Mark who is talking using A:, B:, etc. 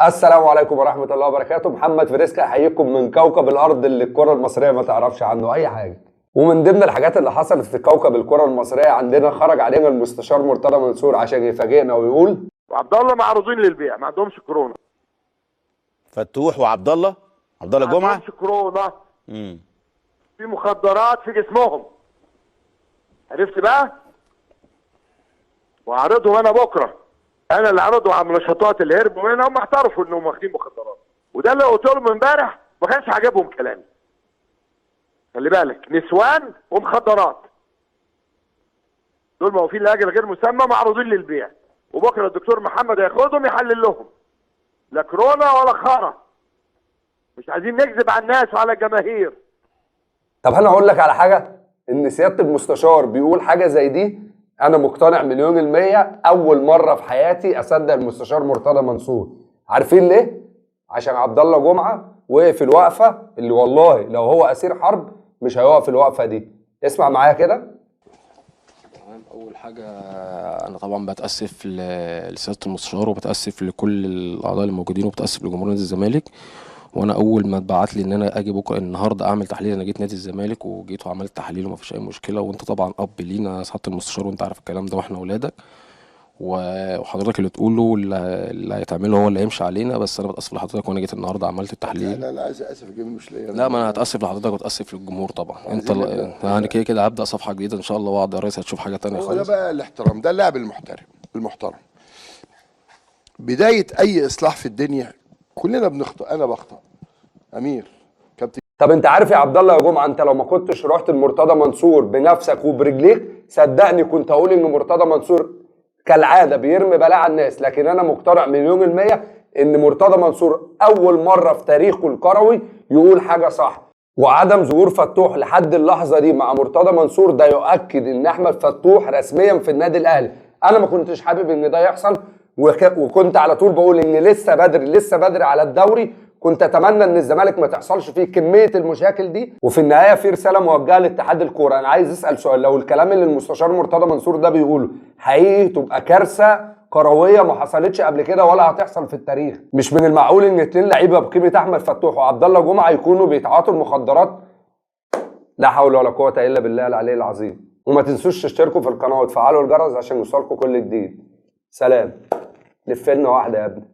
A: السلام عليكم ورحمة الله وبركاته. محمد فريسكا أحييكم من كوكب الأرض اللي الكرة المصرية ما تعرفش عنه أي حاجة. ومن ضمن الحاجات اللي حصلت في كوكب الكرة المصرية عندنا خرج علينا المستشار مرتضى منصور عشان يفاجئنا ويقول
B: وعبد الله معروضين للبيع، ما عندهمش كورونا.
C: فتوح وعبد الله جمعه
B: ما عندهمش كورونا. في مخدرات في جسمهم. عرفت بقى؟ وهعرضهم انا بكره. انا اللي عرضهم على منشطات اللي هربوا هنا، هم اعترفوا انهم واخدين مخدرات. وده اللي قلت لهم امبارح ما كانش عاجبهم كلامي. خلي بالك، نسوان ومخدرات دول موقوفين لاجل غير مسمى معروضين للبيع، وبكره الدكتور محمد هياخدهم يحلل لهم. لا كورونا ولا خرا. مش عايزين نكذب على الناس وعلى الجماهير.
A: طب أنا هقول لك على حاجة، إن سيادة المستشار بيقول حاجة زي دي أنا مقتنع 100%. أول مرة في حياتي أصدق المستشار مرتضى منصور. عارفين ليه؟ عشان عبد الله جمعه وقف الوقفه اللي والله لو هو اسير حرب مش هيوقف الوقفه دي. اسمع معايا كده.
D: تمام. اول حاجه انا طبعا بتاسف لسياده المستشار، وبتاسف لكل الاعضاء الموجودين، وبتاسف لجمهور نادي الزمالك. وانا اول ما اتبعت لي ان انا اجي بكره النهارده اعمل تحليل، انا جيت نادي الزمالك وجيت وعملت تحليل ومفيش اي مشكله. وانت طبعا اب لينا يا سعاده المستشار، وانت عارف الكلام ده، واحنا اولادك، وحضرتك اللي تقوله اللي هيتعمله هو اللي هيمشي علينا. بس انا بتاسف لحضرتك، وانا جيت النهارده عملت التحليل.
E: لا اسف الجميل مش ليا.
D: لا، ما انا هتاسف لحضرتك واتاسف للجمهور طبعا. انت يعني كده هبدا صفحه جديده ان شاء الله، واقعد يا ريس هتشوف حاجه تانية خالص.
E: ده بقى الاحترام، ده اللاعب المحترم. بدايه اي اصلاح في الدنيا كلنا بنخطئ، انا بخطئ. امير كابتن.
A: طب انت عارف يا عبد الله يا جمعه، انت لو ما كنتش رحت لمرتضى منصور بنفسك وبرجليك صدقني كنت هقول ان مرتضى منصور كالعاده بيرمي بلاء على الناس. لكن انا مقتنع 100% ان مرتضى منصور اول مره في تاريخه الكروي يقول حاجه صح. وعدم ظهور فتوح لحد اللحظه دي مع مرتضى منصور ده يؤكد ان احمد فتوح رسميا في النادي الاهلي. انا ما كنتش حابب ان ده يحصل، وكنت على طول بقول ان لسه بدري على الدوري. كنت اتمنى ان الزمالك ما تحصلش فيه كميه المشاكل دي. وفي النهايه في رساله موجهه لاتحاد الكوره. انا عايز اسال سؤال، لو الكلام اللي المستشار مرتضى منصور ده بيقوله حقيقي تبقى كارثه كرويه ما حصلتش قبل كده ولا هتحصل في التاريخ. مش من المعقول ان 2 لعيبه بقيمه احمد فتوح وعبد الله جمعه يكونوا بيتعاطوا المخدرات. لا حول ولا قوه الا بالله العلي العظيم. وما تنسوش تشتركوا في القناه وتفعلوا الجرس عشان يوصلكم كل جديد. سلام. لفلنا واحده يا ابني.